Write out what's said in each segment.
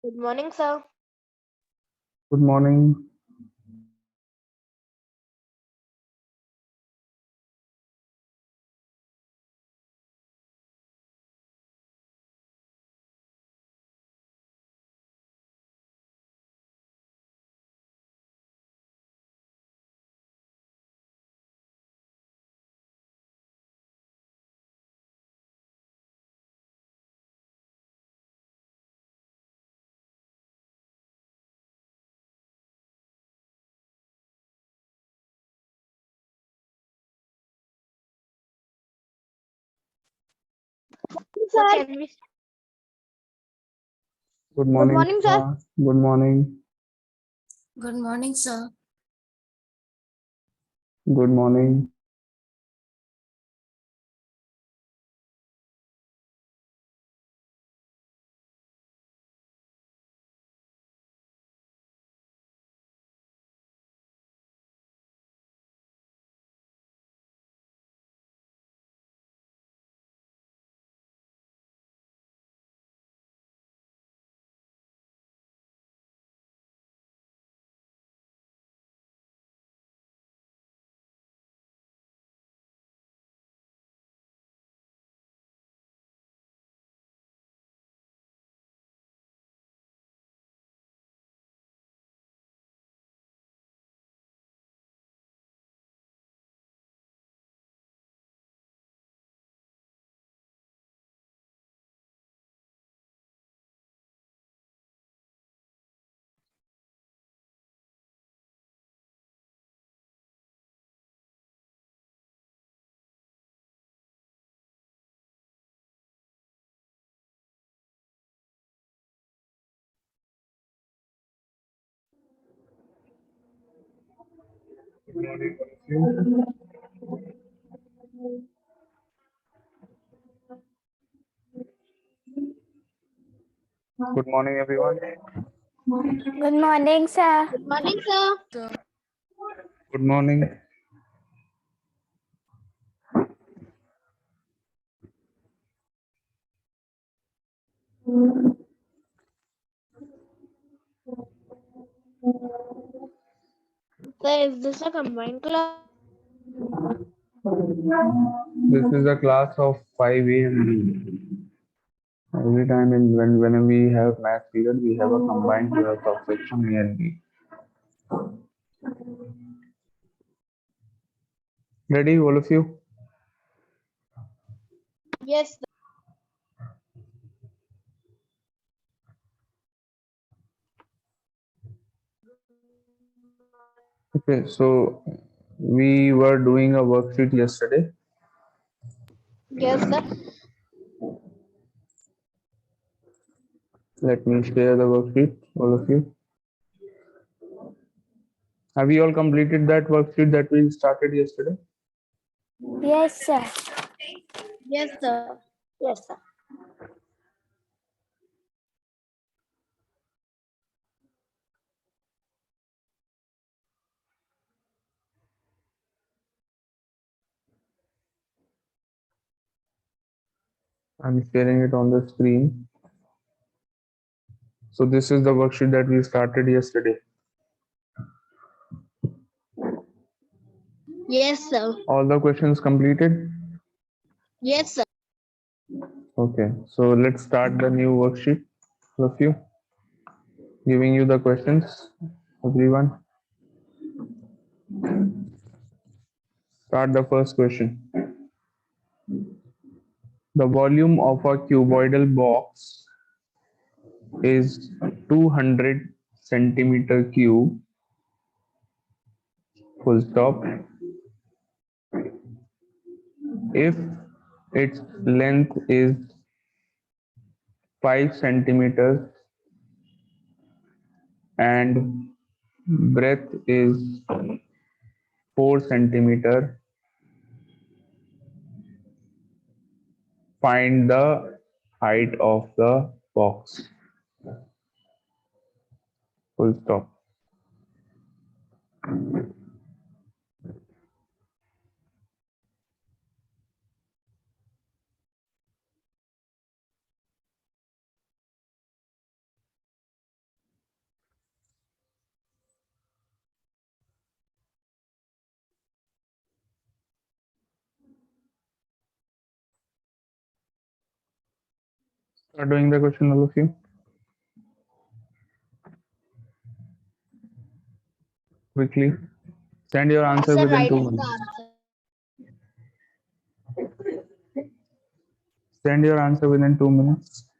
Good morning, sir. Good morning. So Sir, can we? Good good morning. morning, sir. Good morning. Good morning, sir. Good morning. Good morning, all of you. Good morning, everyone. Good morning, sir. Good morning, sir. Sir. Good morning. Sir, is this a combined class? This is a class of 5A and B. Every time when we have math period, we have a combined class of section A and B. Ready, all of you? Yes, sir. Okay, so we were doing a worksheet yesterday. Yes, sir. Let me share the worksheet, all of you. Have you all completed that worksheet that we started yesterday? Yes, sir. Yes, sir. Yes, sir. I'm sharing it on the screen. So this is the worksheet that we started yesterday. Yes, sir. All the questions completed? Yes, sir. Okay, so let's start the new worksheet. All of you, giving you the questions. Everyone, start the first question. The volume of a cuboidal box is 200 centimeter cube, full stop. If its length is 5 centimeters and breadth is 4 centimeter, find the height of the box. Full stop. Start doing the question, all of you. Quickly. Send your answer Sir, within write 2 minutes. the answer. Send your answer within 2 minutes.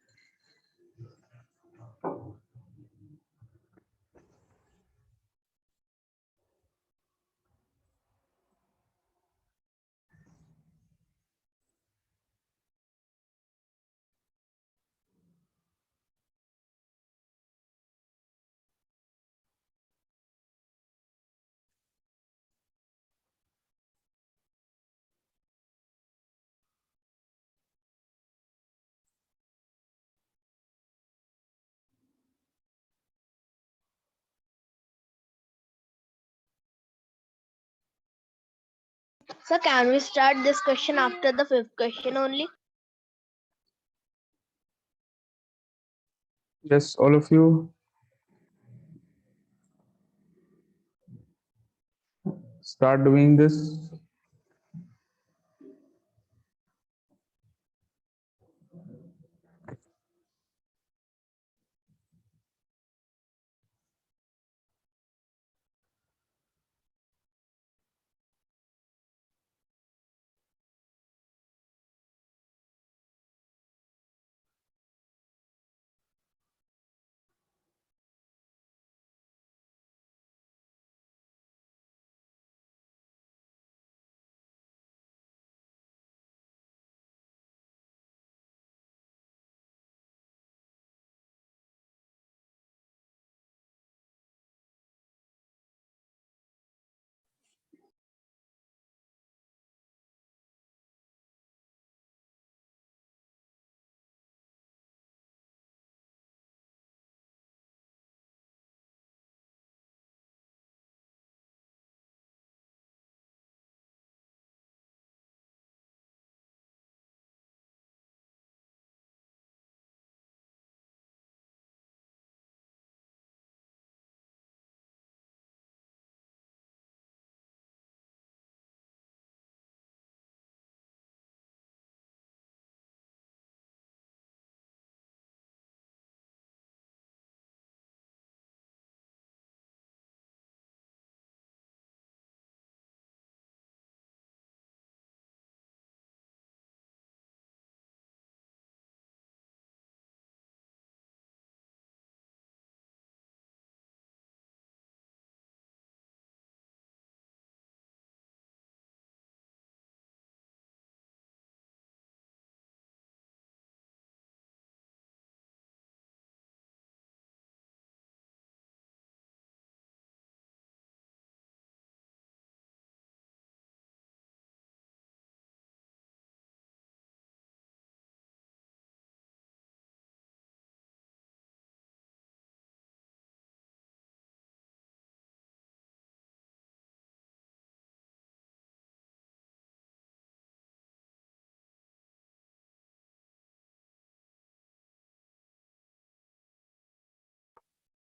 Sir, can we start this question after the fifth question only? Yes, all of you. Start doing this.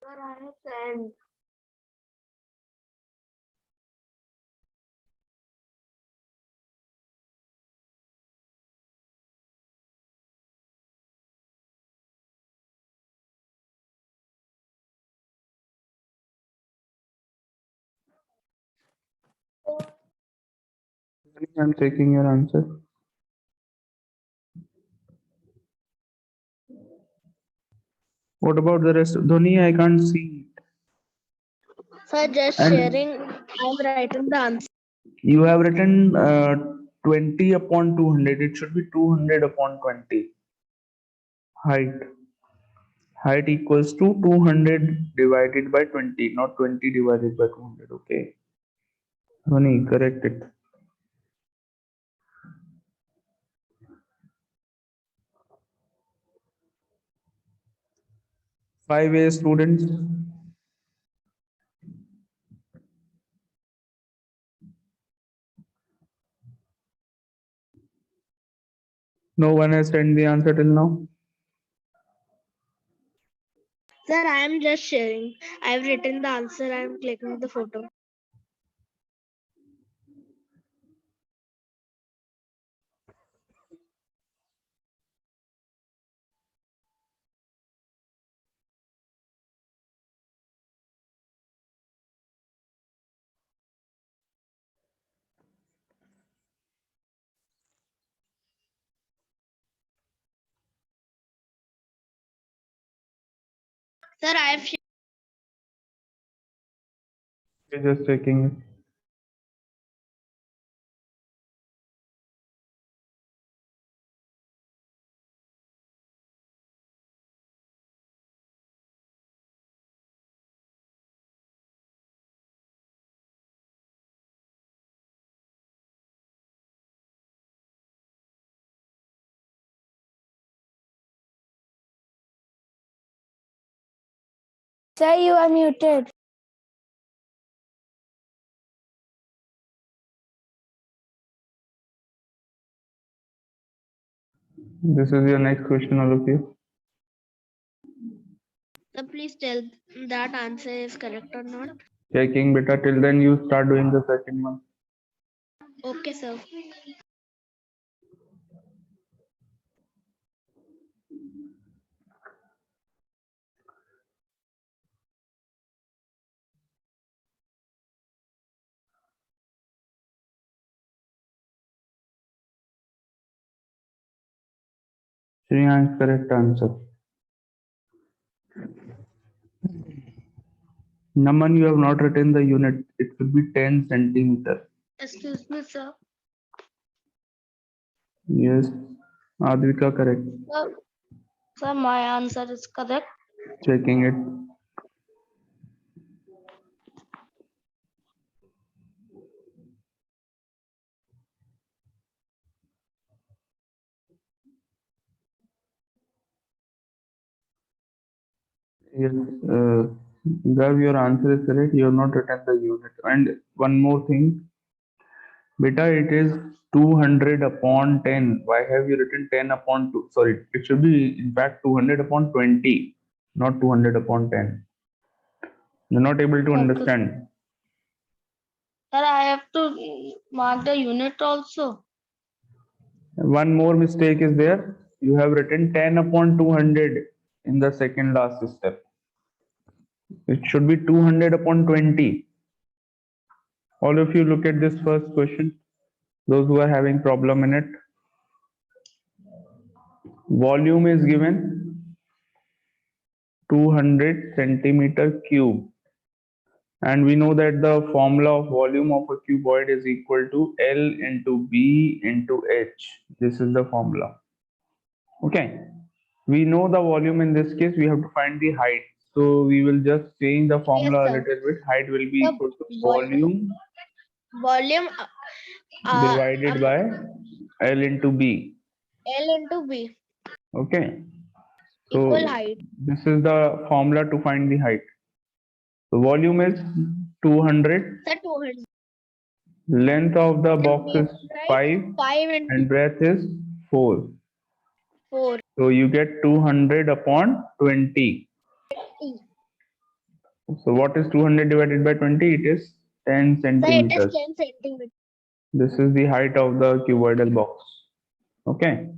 Sir, I have sent. I'm checking your answer. What about the rest? Dhoni, I can't see. Sir, just And sharing. I'm writing the answer. you have written 20 upon 200. It should be 200 upon 20. Height. Height equals to 200 divided by 20, not 20 divided by 200. Okay. Dhoni, correct it. 5A students. No one has sent the answer till now. Sir, I am just sharing. I've written the answer. I am clicking the photo. Sir, I have Just checking it. Sir, you are muted. This is your next question, all of you. Sir, please tell that answer is correct or not. Checking, beta. Till then, you start doing the second one. Okay, sir. Shreyansh, correct answer. Naman, you have not written the unit. It should be 10 centimeter. Excuse me, sir. Yes. Advika, correct. Sir, my answer is correct. Checking it. Yes. Gav, your answer is correct. You have not written the unit. And one more thing. Beta, it is 200 upon 10. Why have you written 10 upon 2? Sorry, it should be in fact 200 upon 20, not 200 upon 10. You're not able to Okay. understand. Sir, I have to mark the unit also. One more mistake is there. You have written 10 upon 200 in the second last step. It should be 200 upon 20. All of you look at this first question. Those who are having problem in it. Volume is given 200 centimeter cube. And we know that the formula of volume of a cuboid is equal to L into B into H. This is the formula. Okay. We know the volume in this case, we have to find the height. So we will just change the formula a sir. little bit. Height will be Sir, equal to volume volume divided by L into B. L into B Okay. equal So height. this is the formula to find the height. So volume is 200. Sir, 200. Length of the box is Right? 5 5 into and breadth is 4. 4. So you get 200 upon 20. So what is 200 divided by 20? It is 10 Sir, it is centimeters. 10 centimeters. This is the height of the cuboidal box. Okay.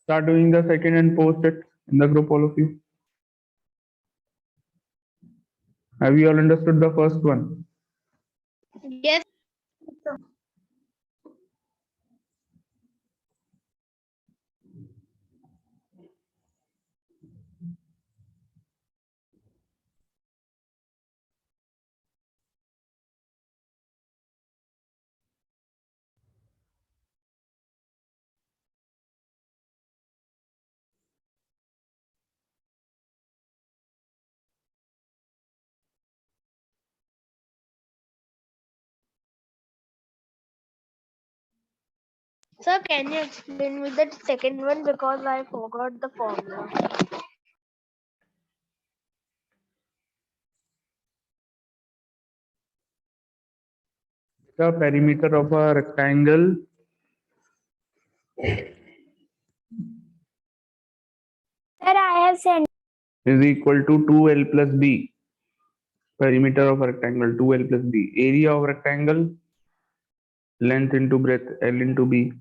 Start doing the second and post it in the group, all of you. Have you all understood the first one? Yes. Sir, can you explain me the second one because I forgot the formula. The perimeter of a rectangle Sir, I have sent. is equal to 2L plus B. Perimeter of a rectangle 2L plus B. Area of rectangle, length into breadth, L into B.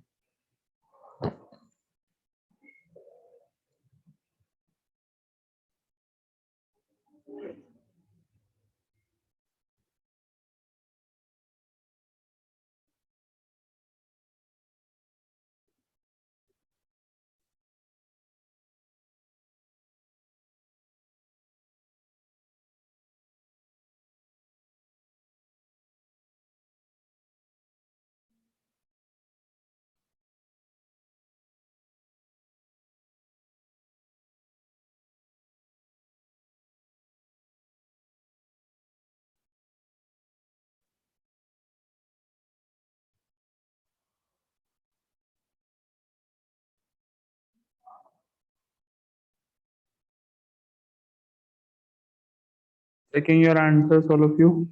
Checking your answers, all of you.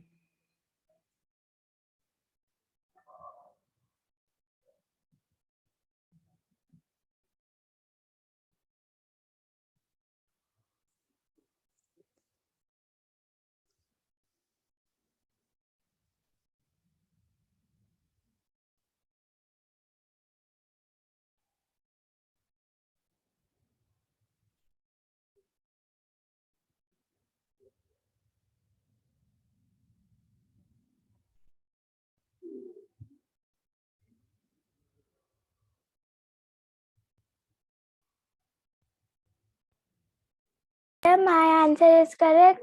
Sir, my answer is correct.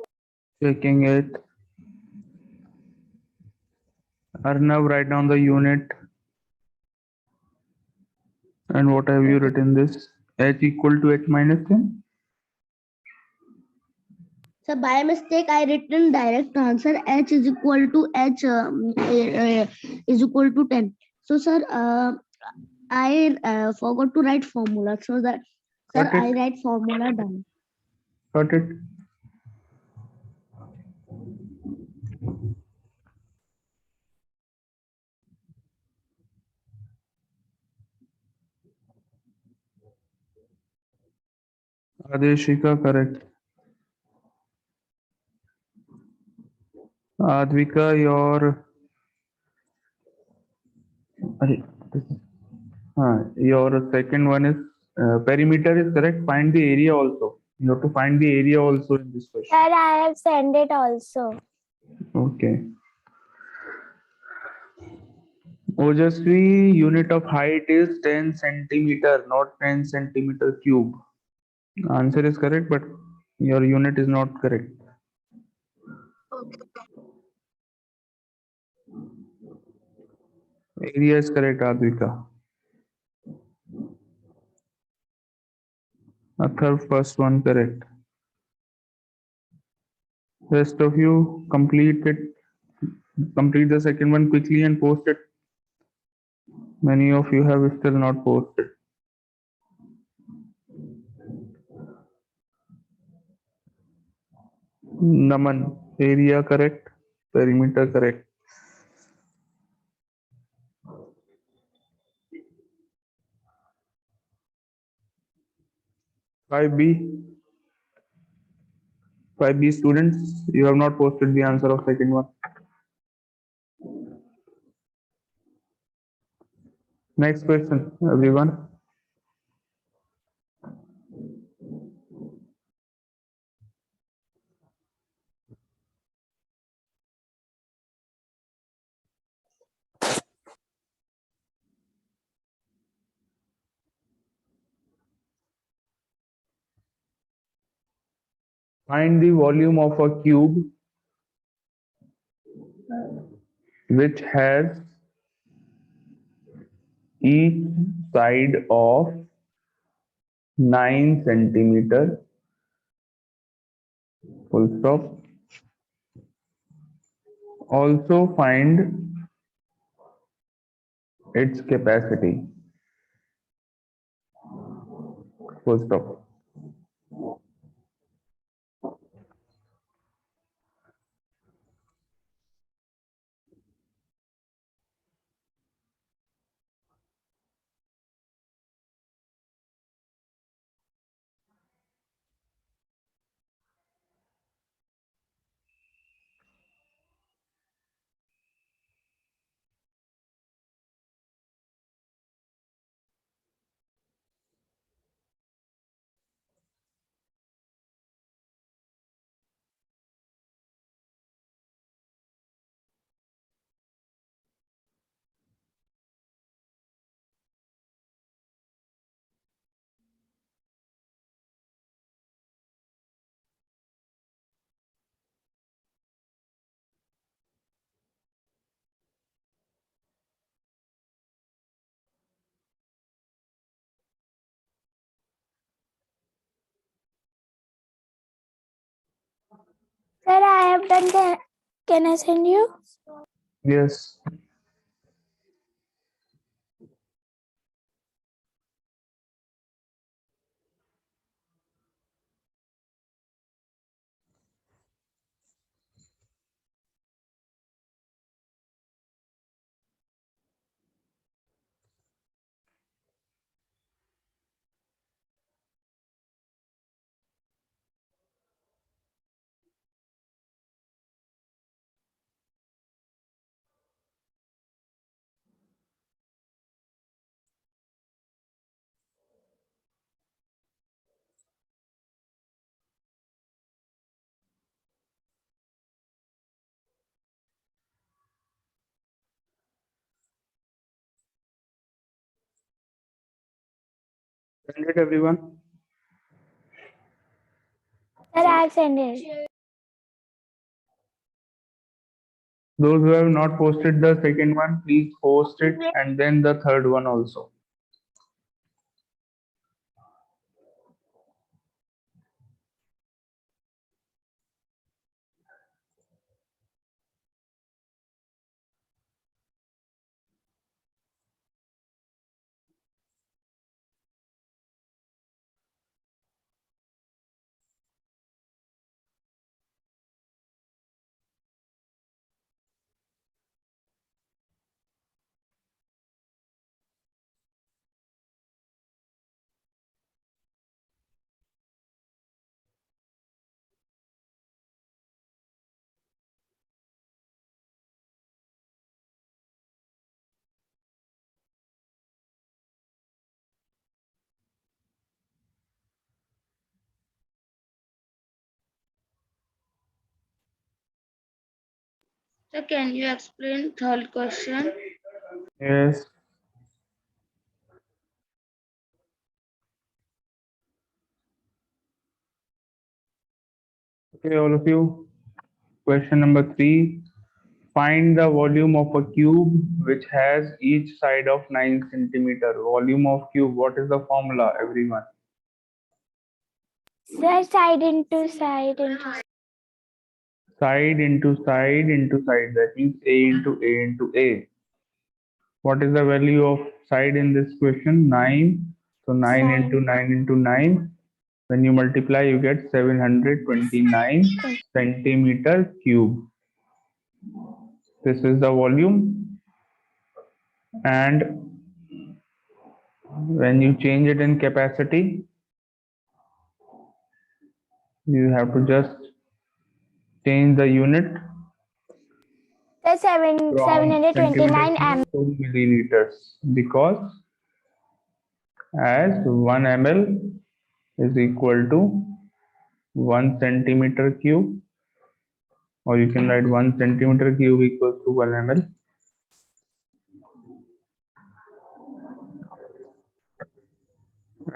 Checking it. Arnav, write down the unit. And what have you written this? H equal to H minus 10? So by mistake, I written direct answer. H is equal to H is equal to 10. So sir, I forgot to write formula. So that sir, Got I it? write formula down. Got it? Adeshika, correct. Advika, your second one is perimeter is correct. Find the area also. You have to find the area also in this Sir, question. I have sent it also. Okay. Ojasvi, unit of height is 10 centimeter, not 10 centimeter cube. Answer is correct, but your unit is not correct. Area is correct, Advika. Third first one correct. Rest of you complete it. Complete the second one quickly and post it. Many of you have still not posted. Naman, area correct, perimeter correct. 5B, 5B students, you have not posted the answer of second one. Next question, everyone. Find the volume of a cube which has each side of 9 centimeter, full stop. Also find its capacity, full stop. Sir, I have done the. Can I send you? Yes. Send it, everyone. Sir, I have sent it. Those who have not posted the second one, please post it, and then the third one also. So can you explain third question? Yes. Okay, all of you. Question number 3. Find the volume of a cube which has each side of 9 centimeter. Volume of cube. What is the formula, everyone? Sir, side into side into Side into side into side. That means A into A into A. What is the value of side in this question? 9. So 9 9. into 9 into 9. When you multiply, you get 729 centimeter cube. This is the volume. And when you change it in capacity, you have to just change the unit Sir, from 729 centimeter cube to milliliters, because as 1 ml is equal to 1 centimeter cube, or you can write 1 centimeter cube equals to 1 ml.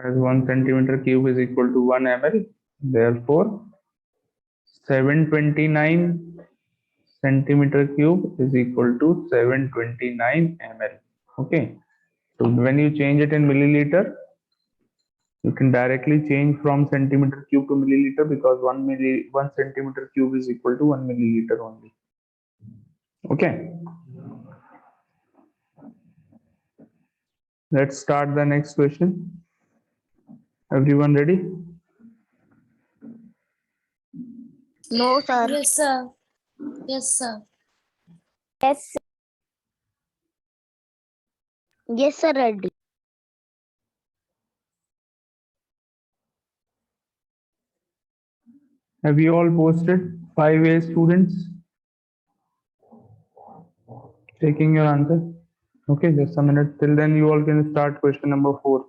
As 1 centimeter cube is equal to 1 ml, therefore 729 centimeter cube is equal to 729 ml. Okay, so when you change it in milliliter, you can directly change from centimeter cube to milliliter, because 1 centimeter cube is equal to 1 milliliter only. Okay, let's start the next question. Everyone ready? No, sir. Yes, sir. Yes, sir. Yes. Yes, sir. Ready. Have you all posted 5A students? Taking your answer. Okay, just a minute. Till then, you all can start question number 4.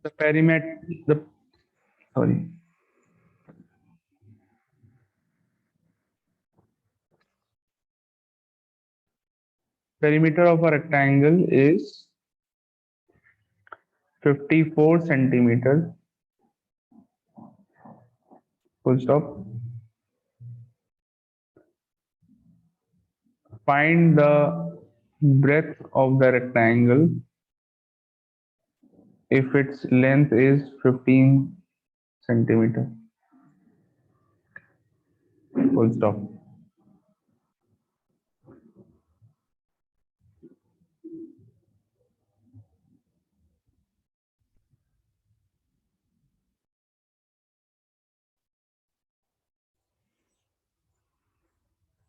The perimeter, sorry, perimeter of a rectangle is 54 centimeters. Full stop. Find the breadth of the rectangle if its length is 15 centimeter. Full stop.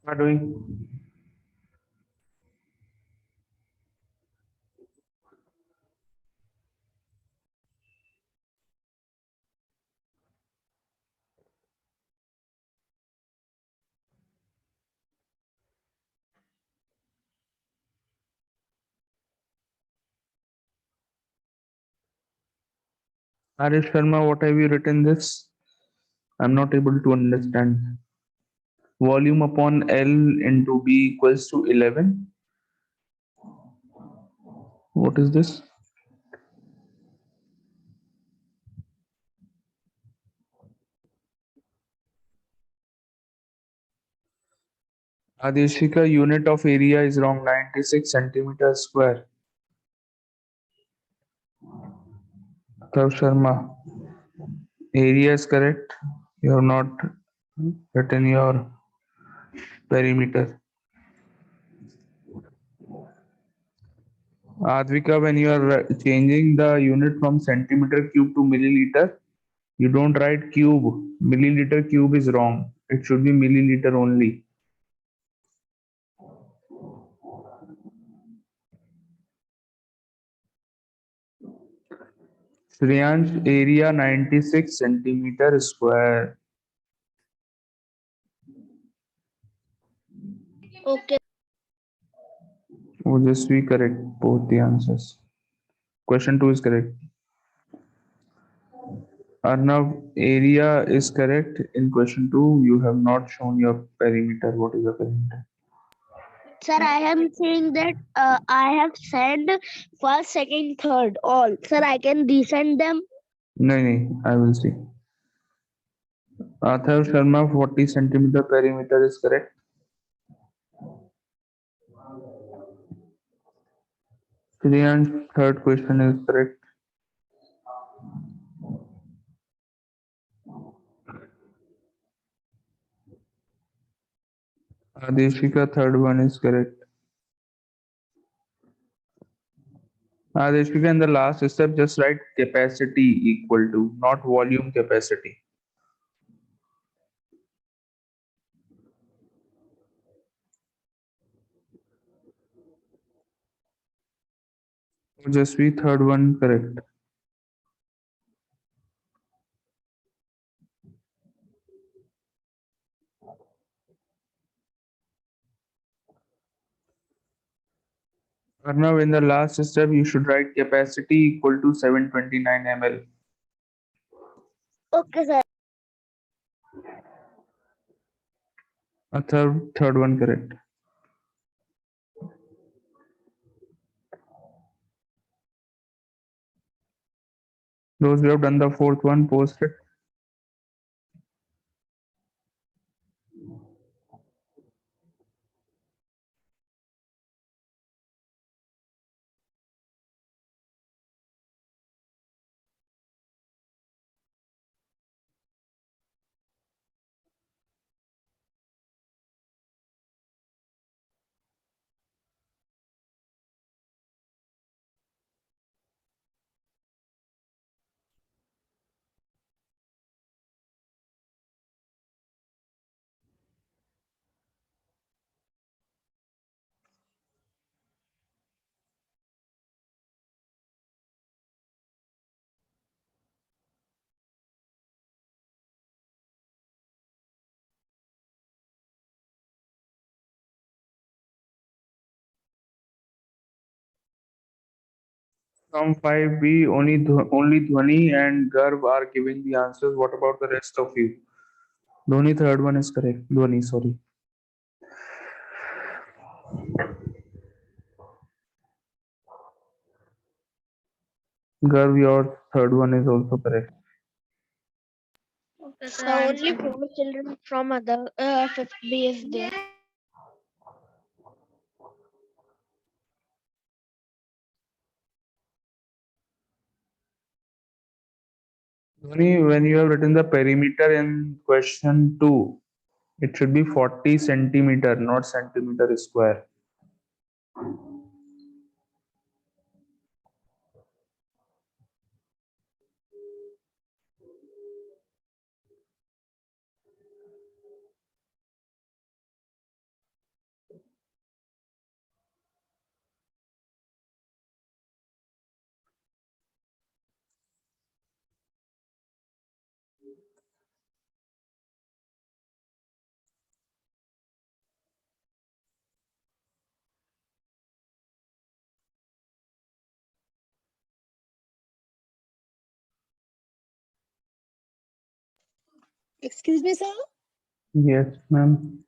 What are doing? Arish Sharma, what have you written this? I'm not able to understand. Volume upon L into B equals to 11. What is this? Adeshika, unit of area is wrong. 96 centimeters square. Kav Sharma, area is correct. You have not written your perimeter. Advika, when you are changing the unit from centimeter cube to milliliter, you don't write cube. Milliliter cube is wrong. It should be milliliter only. Shreyansh, area 96 centimeter square. Okay. Ojasvi, correct both the answers. Question 2 is correct. Arnav, area is correct. In question 2, you have not shown your perimeter. What is the perimeter? Sir, I am saying that I have sent first, second, third, all. Sir, I can resend them. No, no, I will see. Atharv Sharma, 40 centimeter perimeter is correct. Shreyansh, third question is correct. Adeshika, third one is correct. Adeshika, in the last step, just write capacity equal to, not volume capacity. Ojasvi, third one correct. Arnav, in the last step, you should write capacity equal to 729 ml. Okay, sir. Atharv, third one correct. Those who have done the fourth one, post it. From 5B, only Dhwani and Garv are giving the answers. What about the rest of you? Dhwani, third one is correct. Dhwani, sorry. Garv, your third one is also correct. Okay, sir. Only 4 children from other fifth B is there. Dhwani, when you have written the perimeter in question 2, it should be 40 centimeter, not centimeter square. Excuse me, sir. Yes, ma'am.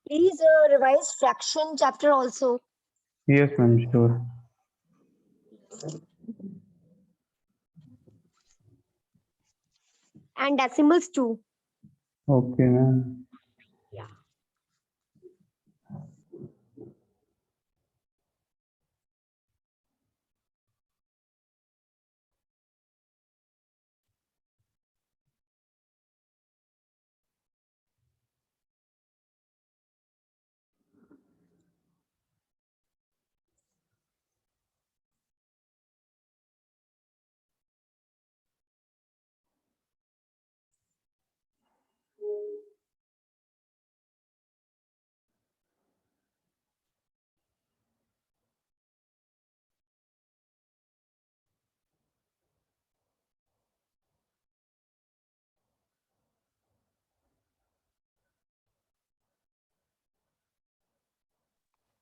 Please revise fraction chapter also. Yes, ma'am, sure. And decimals too. Okay, ma'am. Yeah.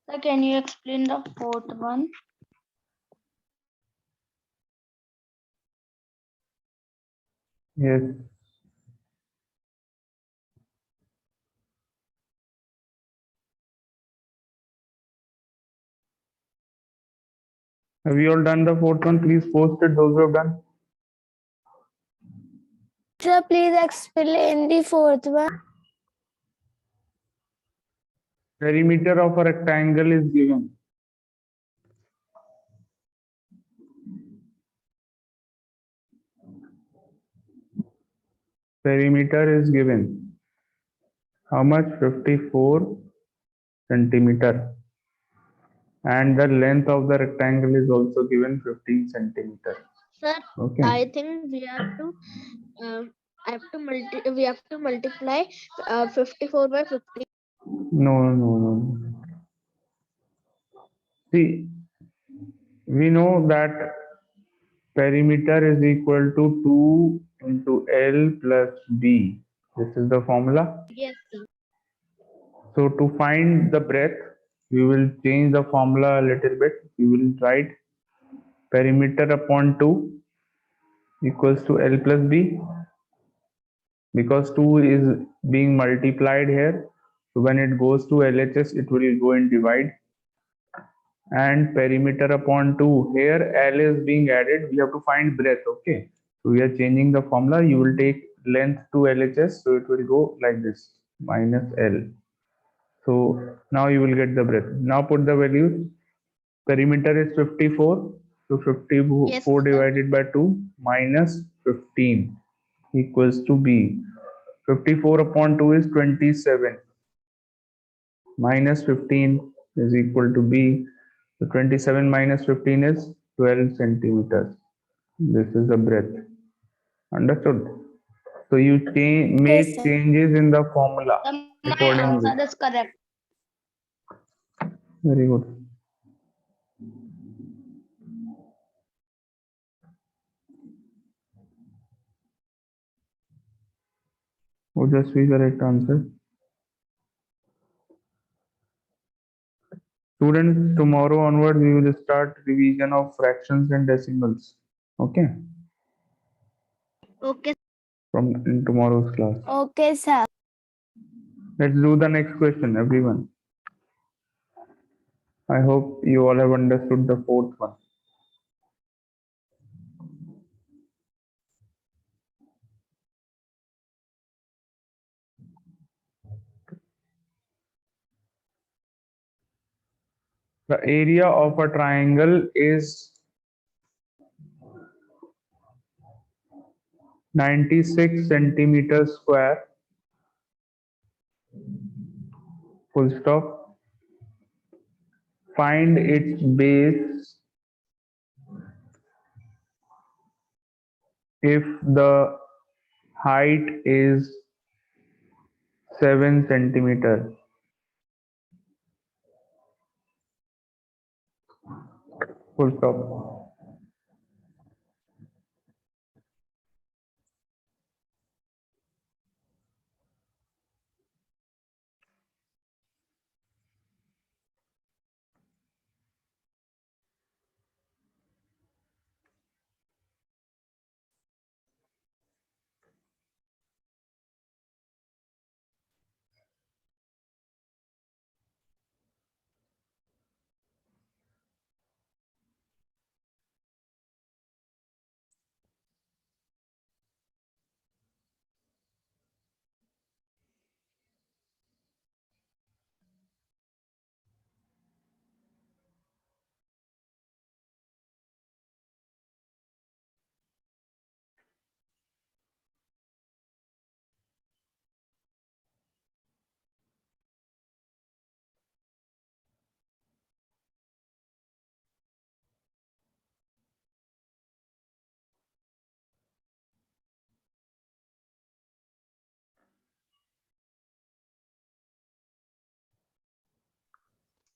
Sir, can you explain the fourth one? Yes. Have you all done the fourth one? Please post it, those who have done. Sir, please explain the fourth one. Perimeter of a rectangle is given. Perimeter is given. How much? 54 centimeter. And the length of the rectangle is also given 15 centimeter. Sir, Okay. I think we have to multiply 54 by 50. No. See, we know that perimeter is equal to 2 into L plus B. This is the formula. Yes, sir. So to find the breadth, we will change the formula a little bit. We will write perimeter upon 2 equals to L plus B, because 2 is being multiplied here. So when it goes to LHS, it will go in divide. And perimeter upon 2, here L is being added. We have to find breadth. Okay. So we are changing the formula. You will take length to LHS. So it will go like this, minus L. So now you will get the breadth. Now put the values. Perimeter is 54. So 54 Yes, sir. divided by 2 minus 15 equals to B. 54 upon 2 is 27. Minus 15 is equal to B. So 27 minus 15 is 12 centimeters. This is the breadth. Understood? So you make sir. changes in the formula My accordingly. answer is correct. Very good. Ojasvi, correct answer. Students, tomorrow onward we will start revision of fractions and decimals. Okay? Okay. From in tomorrow's class. Okay, sir. Let's do the next question, everyone. I hope you all have understood the fourth one. The area of a triangle is 96 centimeters square. Full stop. Find its base if the height is 7 centimeters. Full stop.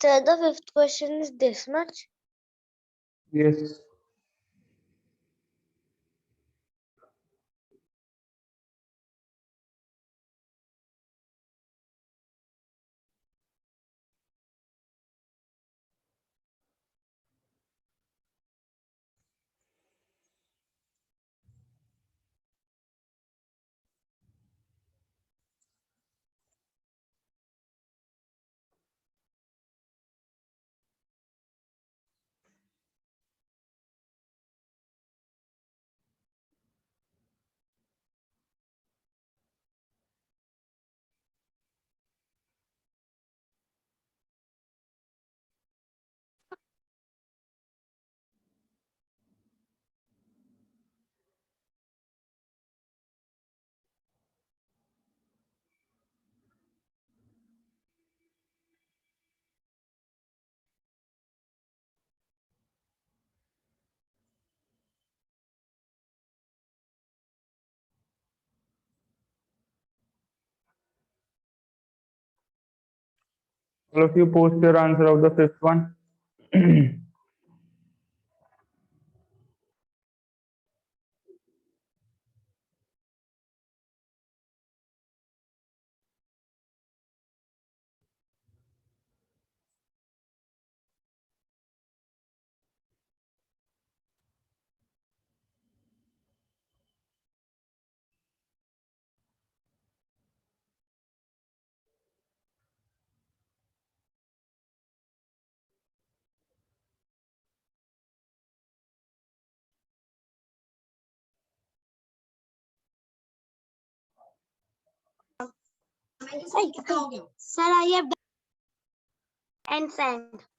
Sir, the fifth question is this much. Yes. All of you post your answer of the fifth one. Sir, I have done and sent.